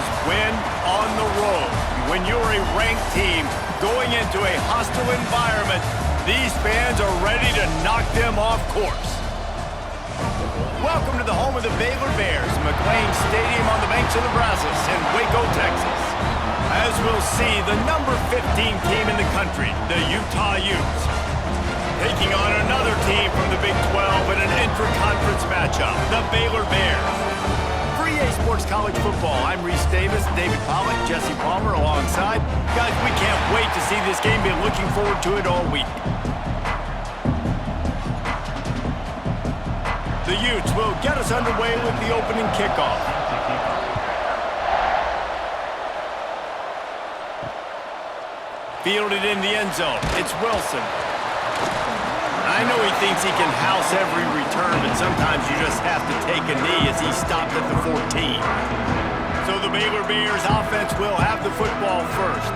is win on the road. When you're a ranked team going into a hostile environment, these fans are ready to knock them off course. Welcome to the home of the Baylor Bears, McLean Stadium on the banks of the Brazos in Waco, Texas. As we'll see, the number 15 team in the country, the Utah Utes, taking on another team from the Big 12 in an intra-conference matchup, the Baylor Bears. For EA Sports College Football, I'm Reese Davis, David Pollock, Jesse Palmer alongside. Guys, we can't wait to see this game. Been looking forward to it all week. The Utes will get us underway with the opening kickoff. Fielded in the end zone. It's Wilson. I know he thinks he can house every return, but sometimes you just have to take a knee as he stopped at the 14. So the Baylor Bears offense will have the football first.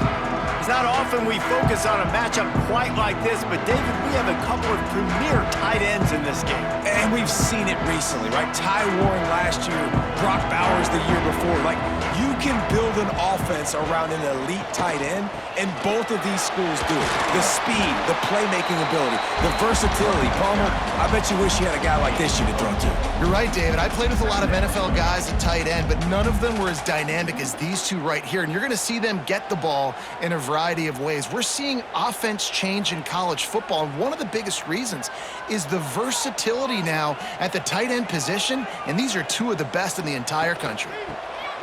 It's not often we focus on a matchup quite like this, but David, we have a couple of premier tight ends in this game. And we've seen it recently, right? Ty Warren last year, Brock Bowers the year before. Like, you can build an offense around an elite tight end, and both of these schools do it. The speed, the playmaking ability, the versatility. Palmer, I bet you wish you had a guy like this you could throw to. You're right, David. I played with a lot of NFL guys at tight end, but none of them were as dynamic as these two right here. And you're going to see them get the ball in a variety of ways. We're seeing offense change in college football, and one of the biggest reasons is the versatility now at the tight end position, and these are two of the best in the entire country.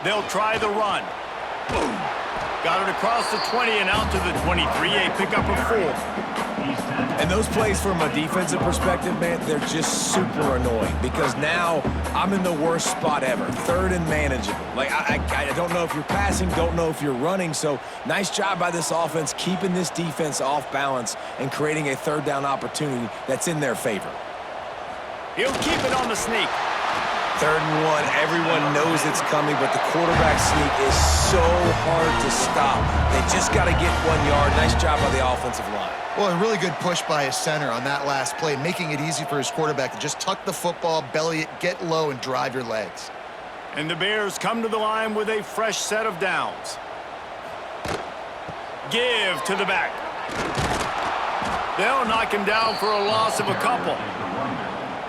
They'll try the run. Boom. Got it across the 20 and out to the 23, a pickup of 4. And those plays from a defensive perspective, man, they're just super annoying because now I'm in the worst spot ever, third and manageable. Like, I don't know if you're passing, don't know if you're running, so nice job by this offense keeping this defense off balance and creating a third down opportunity that's in their favor. He'll keep it on the sneak. 3rd and 1, everyone knows it's coming, but the quarterback sneak is so hard to stop. They just got to get 1 yard. Nice job by the offensive line. Well, a really good push by his center on that last play, making it easy for his quarterback to just tuck the football, belly it, get low, and drive your legs. And the Bears come to the line with a fresh set of downs. Give to the back. They'll knock him down for a loss of a couple.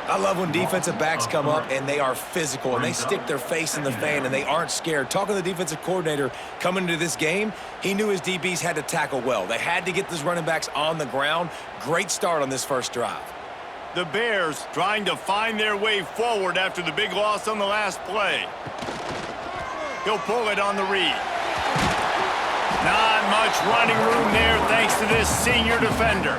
I love when defensive backs come up and they are physical and they stick their face in the fan and they aren't scared. Talking to the defensive coordinator coming into this game, he knew his DBs had to tackle well. They had to get those running backs on the ground. Great start on this first drive. The Bears trying to find their way forward after the big loss on the last play. He'll pull it on the read. Not much running room there thanks to this senior defender.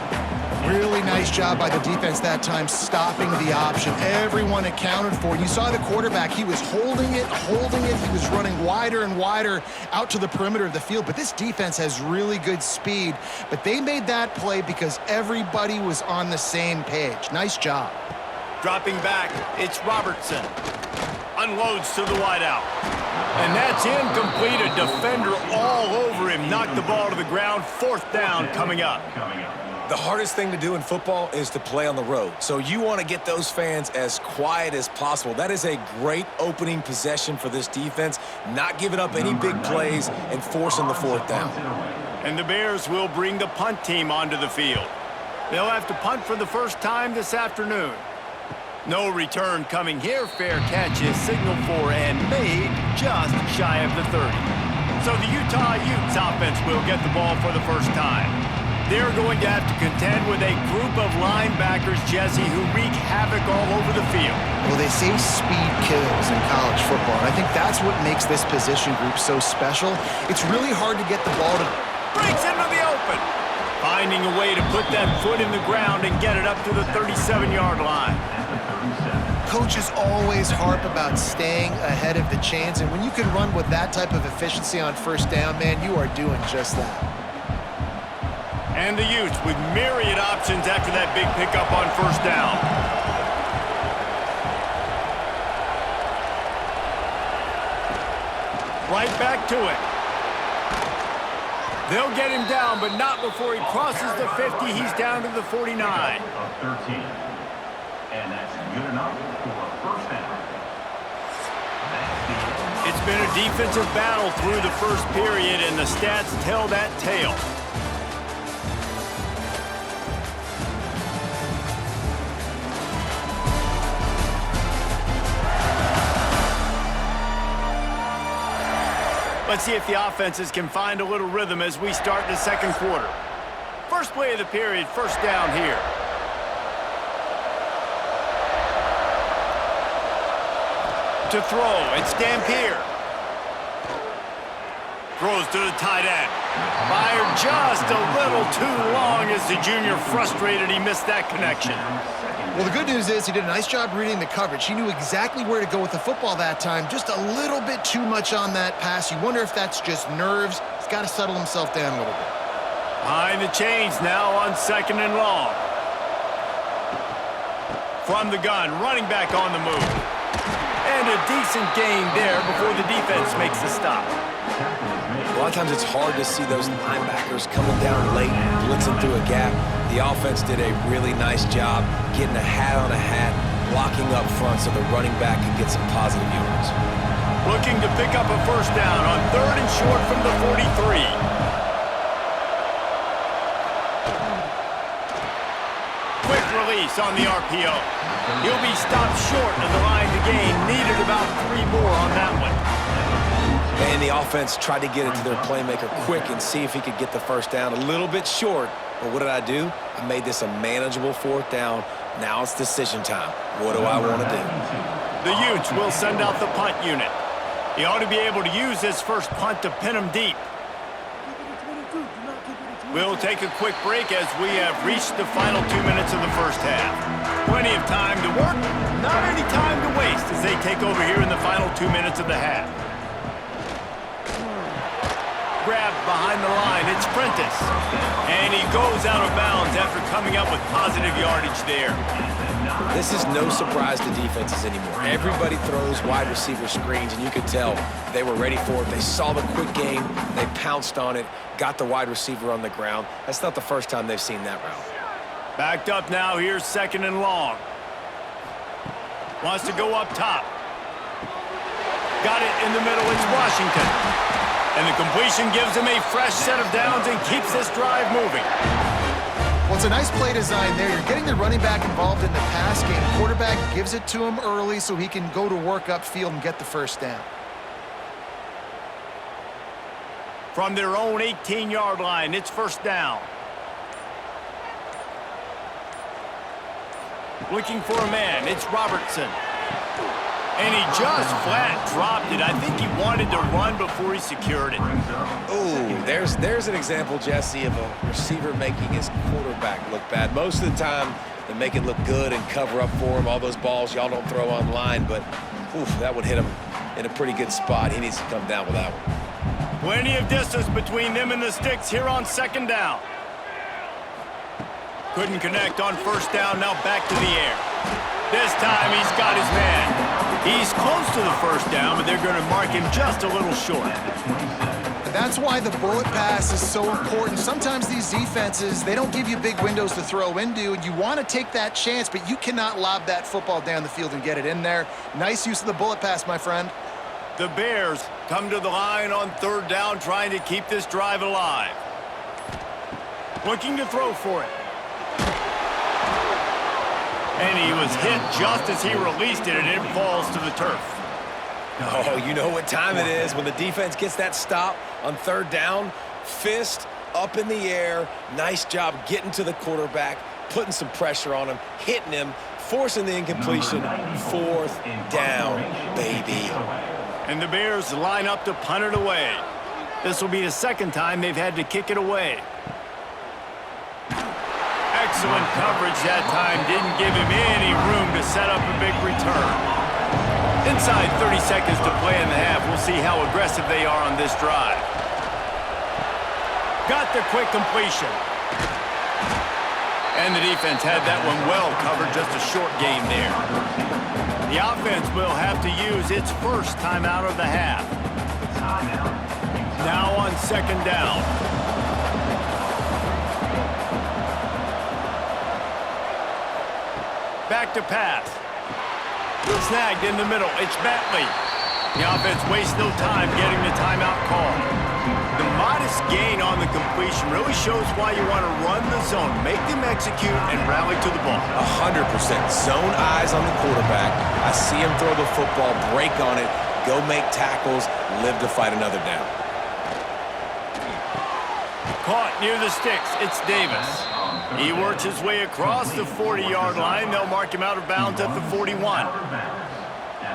Really nice job by the defense that time, stopping the option. Everyone accounted for it. You saw the quarterback. He was holding it. He was running wider and wider out to the perimeter of the field. But this defense has really good speed. But they made that play because everybody was on the same page. Nice job. Dropping back, it's Robertson. Unloads to the wideout. And that's incomplete. A defender all over him. Knocked the ball to the ground. 4th down coming up. The hardest thing to do in football is to play on the road. So you want to get those fans as quiet as possible. That is a great opening possession for this defense, not giving up any big plays and forcing the 4th down. And the Bears will bring the punt team onto the field. They'll have to punt for the first time this afternoon. No return coming here. Fair catch is signaled for and made just shy of the 30. So the Utah Utes offense will get the ball for the first time. They're going to have to contend with a group of linebackers, Jesse, who wreak havoc all over the field. Well, they say speed kills in college football, and I think that's what makes this position group so special. It's really hard to get the ball to... Breaks into the open. Finding a way to put that foot in the ground and get it up to the 37-yard line. Coaches always harp about staying ahead of the chains, and when you can run with that type of efficiency on 1st down, man, you are doing just that. And the Utes with myriad options after that big pickup on 1st down. Right back to it. They'll get him down, but not before he crosses the 50. He's down to the 49. Of 13. And that's good enough for a 1st down. It's been a defensive battle through the first period, and the stats tell that tale. Let's see if the offenses can find a little rhythm as we start the second quarter. First play of the period, first down here. To throw, it's Dampier. Throws to the tight end. Fired just a little too long as the junior frustrated he missed that connection. Well, the good news is he did a nice job reading the coverage. He knew exactly where to go with the football that time. Just a little bit too much on that pass. You wonder if that's just nerves. He's got to settle himself down a little bit. Behind the chains now on second and long. From the gun, running back on the move. And a decent gain there before the defense makes the stop. A lot of times it's hard to see those linebackers coming down late, blitzing through a gap. The offense did a really nice job getting a hat on a hat, blocking up front so the running back could get some positive yards. Looking to pick up a first down on third and short from the 43. Quick release on the RPO. He'll be stopped short of the line to gain. Needed about 3 more on that one. And the offense tried to get it to their playmaker quick and see if he could get the first down. A little bit short, but what did I do? I made this a manageable fourth down. Now it's decision time. What do I want to do? The Utes will send out the punt unit. He ought to be able to use this first punt to pin him deep. We'll take a quick break as we have reached the final 2 minutes of the first half. Plenty of time to work, not any time to waste as they take over here in the final 2 minutes of the half. Grabbed behind the line, it's Prentice. And he goes out of bounds after coming up with positive yardage there. This is no surprise to defenses anymore. Everybody throws wide receiver screens, and you could tell they were ready for it. They saw the quick game, they pounced on it, got the wide receiver on the ground. That's not the first time they've seen that route. Backed up now, here's second and long. Wants to go up top. Got it in the middle, it's Washington. And the completion gives him a fresh set of downs and keeps this drive moving. Well, it's a nice play design there. You're getting the running back involved in the pass game. Quarterback gives it to him early so he can go to work upfield and get the first down. From their own 18-yard line, it's first down. Looking for a man, it's Robertson. And he just flat dropped it. I think he wanted to run before he secured it. Ooh, there's an example, Jesse, of a receiver making his quarterback look bad. Most of the time, they make it look good and cover up for him. All those balls y'all don't throw online, but oof, that would hit him in a pretty good spot. He needs to come down with that one. Plenty of distance between them and the sticks here on second down. Couldn't connect on first down, now back to the air. This time he's got his man. He's close to the first down, but they're going to mark him just a little short. That's why the bullet pass is so important. Sometimes these defenses, they don't give you big windows to throw into, and you want to take that chance, but you cannot lob that football down the field and get it in there. Nice use of the bullet pass, my friend. The Bears come to the line on third down, trying to keep this drive alive. Looking to throw for it. And he was hit just as he released it, and it falls to the turf. Oh, you know what time it is when the defense gets that stop on third down. Fist up in the air. Nice job getting to the quarterback, putting some pressure on him, hitting him, forcing the incompletion. Fourth down, baby. And the Bears line up to punt it away. This will be the second time they've had to kick it away. Excellent coverage that time. Didn't give him any room to set up a big return. Inside 30 seconds to play in the half. We'll see how aggressive they are on this drive. Got the quick completion. And the defense had that one well covered. Just a short game there. The offense will have to use its first timeout of the half. Now on second down. Back to pass. Snagged in the middle. It's Bentley. The offense wastes no time getting the timeout call. The modest gain on the completion really shows why you want to run the zone, make them execute, and rally to the ball. 100%. Zone eyes on the quarterback. I see him throw the football, break on it, go make tackles, live to fight another down. Caught near the sticks. It's Davis. He works his way across the 40-yard line. They'll mark him out of bounds at the 41.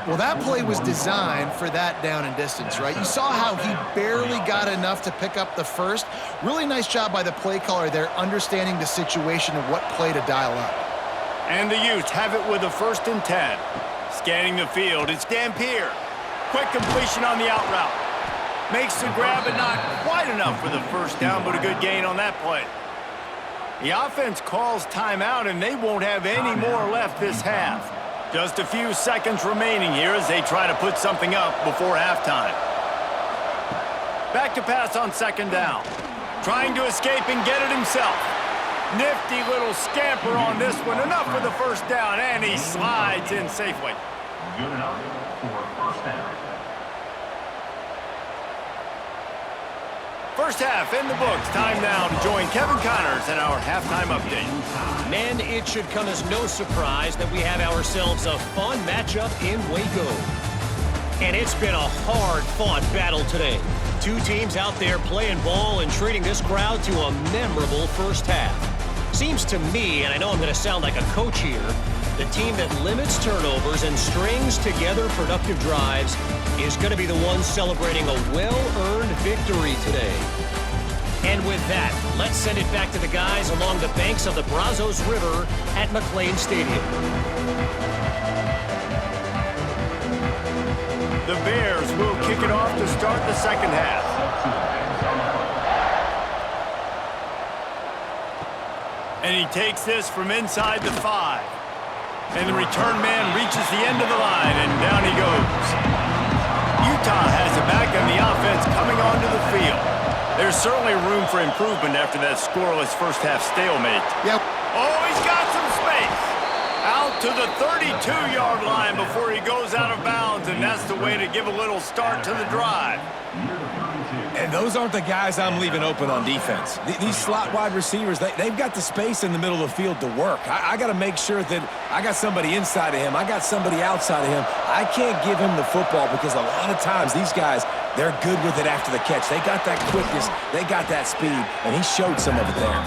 Well, that play was designed for that down and distance, right? You saw how he barely got enough to pick up the first. Really nice job by the play caller there, understanding the situation and what play to dial up. And the Utes have it with a 1st and 10. Scanning the field, it's Dampier. Quick completion on the out route. Makes the grab, but not quite enough for the first down, but a good gain on that play. The offense calls timeout, and they won't have any more left this half. Just a few seconds remaining here as they try to put something up before halftime. Back to pass on 2nd down. Trying to escape and get it himself. Nifty little scamper on this one. Enough for the 1st down, and he slides in safely. Good enough for 1st down. First half in the books. Time now to join Kevin Connors in our halftime update. Man, it should come as no surprise that we have ourselves a fun matchup in Waco. And it's been a hard-fought battle today. Two teams out there playing ball and treating this crowd to a memorable first half. Seems to me, and I know I'm going to sound like a coach here, the team that limits turnovers and strings together productive drives is going to be the one celebrating a well-earned victory today. And with that, let's send it back to the guys along the banks of the Brazos River at McLean Stadium. The Bears will kick it off to start the 2nd half. And he takes this from inside the 5. And the return man reaches the end of the line, and down he goes. Utah has it back, and the offense coming onto the field. There's certainly room for improvement after that scoreless first half stalemate. Yep. Oh, he's got some space. Out to the 32-yard line before he goes out of bounds, and that's the way to give a little start to the drive. And those aren't the guys I'm leaving open on defense. These slot wide receivers, they've got the space in the middle of the field to work. I got to make sure that I got somebody inside of him. I got somebody outside of him. I can't give him the football because a lot of times these guys, they're good with it after the catch. They got that quickness. They got that speed, and he showed some of it there.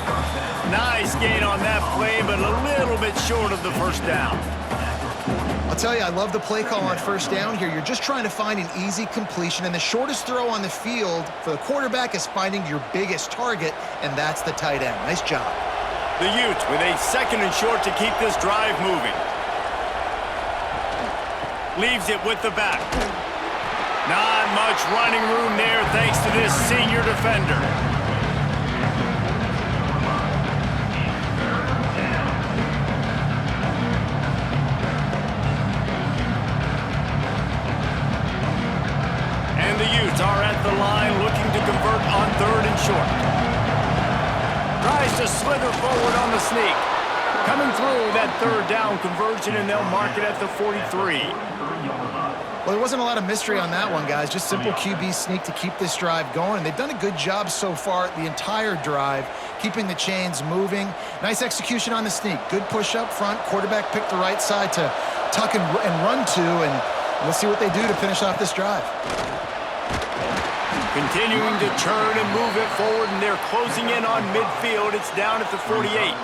Nice gain on that play, but a little bit short of the 1st down. I'll tell you, I love the play call on 1st down here. You're just trying to find an easy completion, and the shortest throw on the field for the quarterback is finding your biggest target, and that's the tight end. Nice job. The Utes with a 2nd and short to keep this drive moving. Leaves it with the back. Not much running room there thanks to this senior defender. And the Utes are at the line looking to convert on 3rd and short. Tries to slither forward on the sneak. Coming through that 3rd down conversion, and they'll mark it at the 43. Well, there wasn't a lot of mystery on that one, guys. Just simple QB sneak to keep this drive going. And they've done a good job so far the entire drive, keeping the chains moving. Nice execution on the sneak. Good push up front. Quarterback picked the right side to tuck and run to, and we'll see what they do to finish off this drive. Continuing to churn and move it forward, and they're closing in on midfield. It's down at the 48.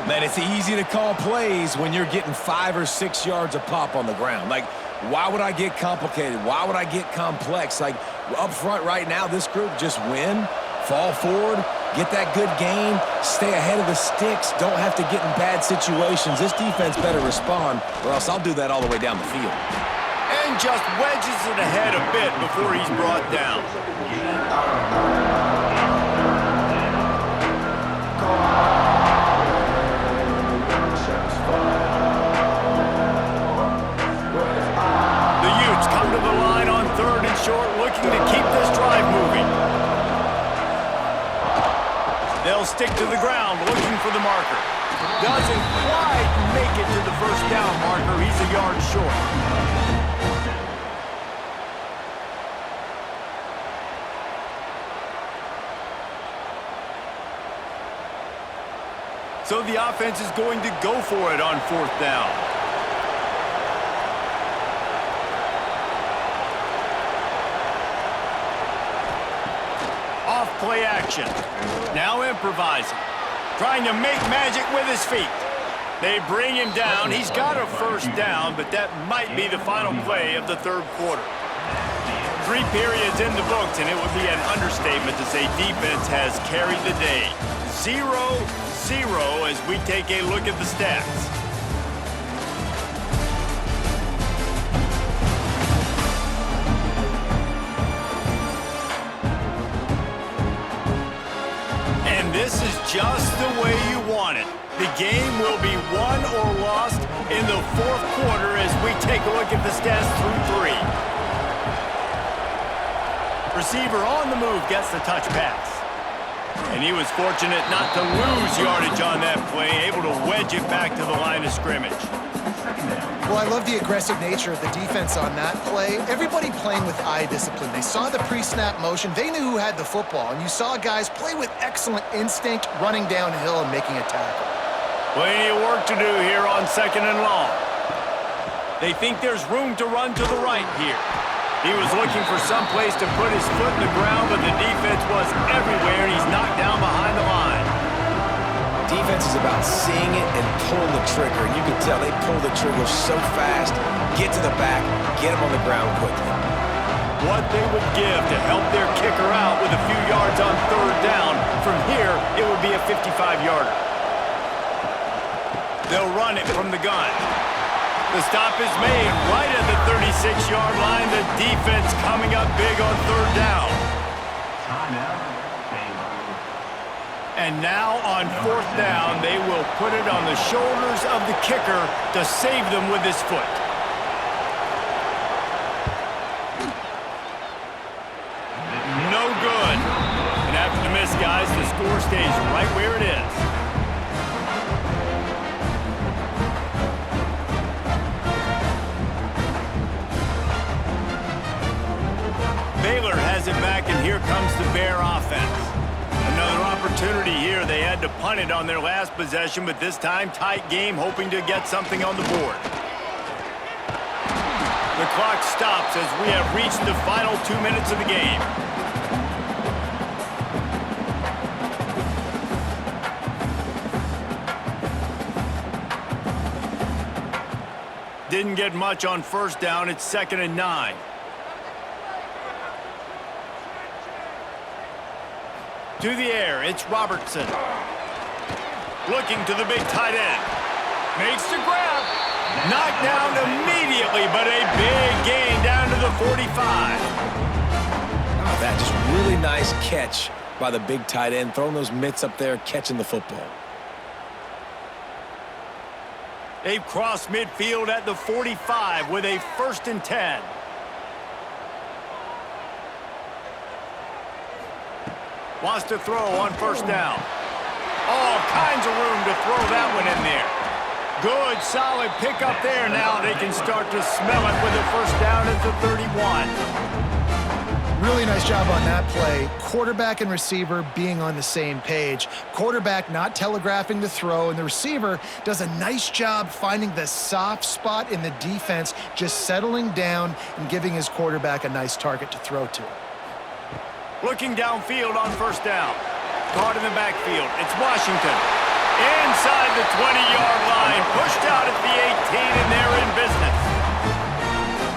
Man, it's easy to call plays when you're getting 5 or 6 yards a pop on the ground. Like, why would I get complicated? Why would I get complex? Like, up front right now, this group just win, fall forward, get that good gain, stay ahead of the sticks, don't have to get in bad situations. This defense better respond, or else I'll do that all the way down the field. And just wedges it ahead a bit before he's brought down. The Utes come to the line on 3rd and short, looking to keep this drive moving. They'll stick to the ground, looking for the marker. Doesn't quite make it to the 1st down marker. He's a yard short. So the offense is going to go for it on 4th down. Off play action. Now improvising. Trying to make magic with his feet. They bring him down. He's got a 1st down, but that might be the final play of the 3rd quarter. 3 periods in the books, and it would be an understatement to say defense has carried the day. 0-0 as we take a look at the stats. And this is just the way you want it. The game will be won or lost in the 4th quarter as we take a look at the stats through 3. Receiver on the move gets the touch pass. And he was fortunate not to lose yardage on that play, able to wedge it back to the line of scrimmage. Well, I love the aggressive nature of the defense on that play. Everybody playing with eye discipline. They saw the pre-snap motion. They knew who had the football. And you saw guys play with excellent instinct, running downhill and making a tackle. Plenty of work to do here on 2nd and long. They think there's room to run to the right here. He was looking for some place to put his foot in the ground, but the defense was everywhere, and he's knocked down behind the line. Defense is about seeing it and pulling the trigger. And you can tell they pull the trigger so fast, get to the back, get him on the ground quickly. What they would give to help their kicker out with a few yards on 3rd down. From here, it would be a 55-yarder. They'll run it from the gun. The stop is made right at the 36-yard line. The defense coming up big on 3rd down. And now on 4th down, they will put it on the shoulders of the kicker to save them with his foot. No good. And after the miss, guys, the score stays right where it is. Baylor has it back, and here comes the Bear offense. Another opportunity here. They had to punt it on their last possession, but this time tight game, hoping to get something on the board. The clock stops as we have reached the final 2 minutes of the game. Didn't get much on 1st down. It's 2nd and 9. To the air, it's Robertson. Looking to the big tight end. Makes the grab. Knocked down immediately, but a big gain down to the 45. Oh, that just really nice catch by the big tight end, throwing those mitts up there, catching the football. They've crossed midfield at the 45 with a 1st and 10. Wants to throw on 1st down. All kinds of room to throw that one in there. Good, solid pickup there. Now they can start to smell it with a 1st down at the 31. Really nice job on that play. Quarterback and receiver being on the same page. Quarterback not telegraphing the throw, and the receiver does a nice job finding the soft spot in the defense, just settling down and giving his quarterback a nice target to throw to. Looking downfield on 1st down. Caught in the backfield. It's Washington. Inside the 20-yard line. Pushed out at the 18, and they're in business.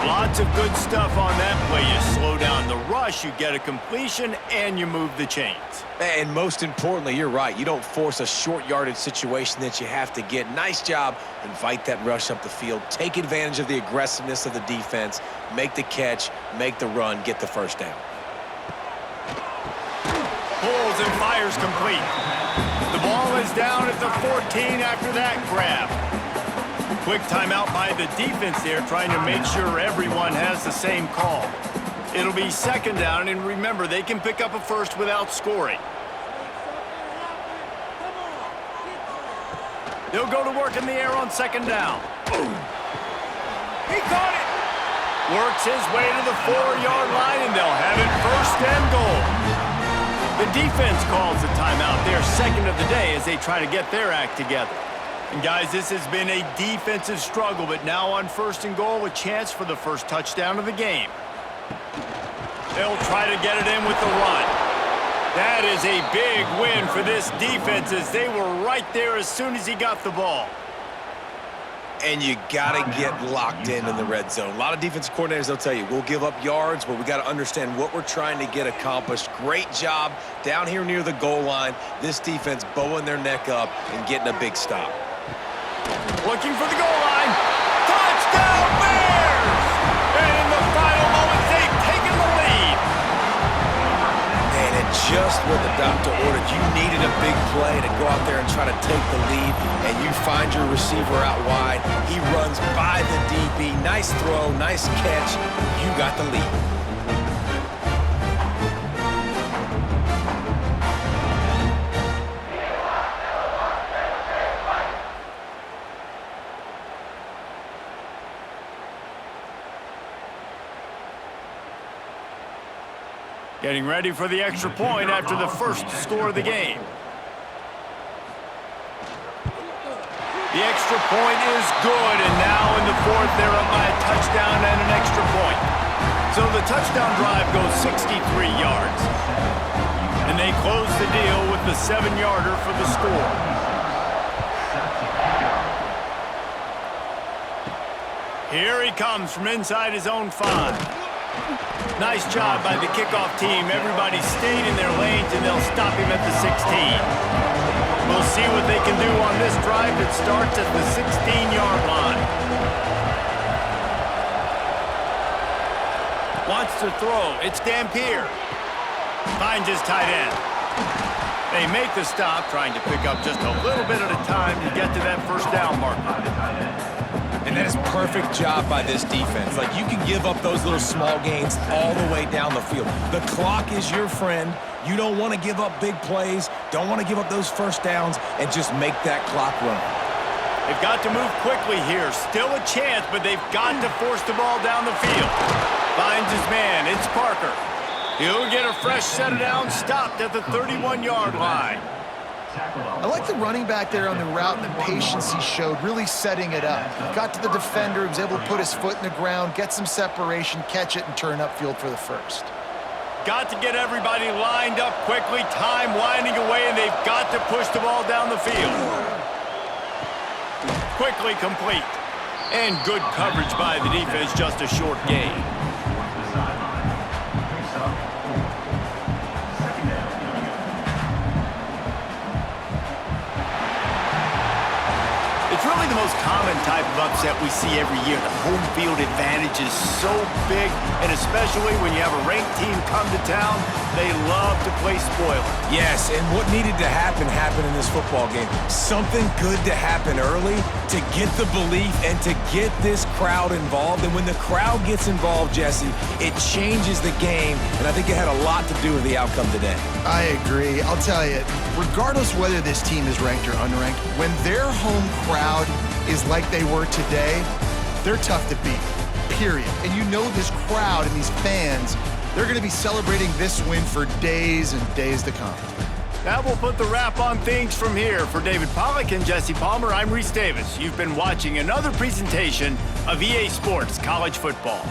Lots of good stuff on that play. You slow down the rush, you get a completion, and you move the chains. And most importantly, you're right. You don't force a short yardage situation that you have to get. Nice job. Invite that rush up the field. Take advantage of the aggressiveness of the defense. Make the catch. Make the run. Get the 1st down. Pulls and fires complete. The ball is down at the 14 after that grab. Quick timeout by the defense there, trying to make sure everyone has the same call. It'll be 2nd down, and remember, they can pick up a 1st without scoring. They'll go to work in the air on 2nd down. He caught it! Works his way to the 4-yard line, and they'll have it 1st and goal. The defense calls the timeout. They're second of the day as they try to get their act together. And guys, this has been a defensive struggle, but now on 1st and goal, a chance for the first touchdown of the game. They'll try to get it in with the run. That is a big win for this defense as they were right there as soon as he got the ball. And you got to get locked in the red zone. A lot of defensive coordinators, they'll tell you, we'll give up yards, but we got to understand what we're trying to get accomplished. Great job down here near the goal line. This defense bowing their neck up and getting a big stop. Looking for the goal line. Touchdown Bears! And in the final moments, they've taken the lead. Man, and just what the doctor ordered. You needed a big play to go out there and try to take the lead, and you find your receiver out wide. He runs by the DB. Nice throw, nice catch. You got the lead. Getting ready for the extra point after the first score of the game. The extra point is good, and now in the fourth, they're up by a touchdown and an extra point. So the touchdown drive goes 63 yards. And they close the deal with the 7-yarder for the score. Here he comes from inside his own 5. Nice job by the kickoff team. Everybody stayed in their lanes, and they'll stop him at the 16. We'll see what they can do on this drive that starts at the 16-yard line. Wants to throw. It's Dampier. Finds his tight end. They make the stop, trying to pick up just a little bit at a time to get to that first down marker. And that is perfect job by this defense. Like, you can give up those little small gains all the way down the field. The clock is your friend. You don't want to give up big plays, don't want to give up those first downs, and just make that clock run. They've got to move quickly here. Still a chance, but they've got to force the ball down the field. Finds his man. It's Parker. He'll get a fresh set of downs, stopped at the 31-yard line. I like the running back there on the route and the patience he showed, really setting it up. Got to the defender, was able to put his foot in the ground, get some separation, catch it, and turn upfield for the first. Got to get everybody lined up quickly, time winding away, and they've got to push the ball down the field. Quickly complete. And good coverage by the defense, just a short gain. It's really the most common type of upset we see every year. The home field advantage is so big, and especially when you have a ranked team come to town, they love to play spoiler. Yes, and what needed to happen happened in this football game. Something good to happen early to get the belief and to get this crowd involved. And when the crowd gets involved, Jesse, it changes the game, and I think it had a lot to do with the outcome today. I agree. I'll tell you, regardless whether this team is ranked or unranked, when their home crowd is like they were today, they're tough to beat, period. And you know this crowd and these fans, they're going to be celebrating this win for days and days to come. That will put the wrap on things from here. For David Pollack and Jesse Palmer, I'm Reese Davis. You've been watching another presentation of EA Sports College Football.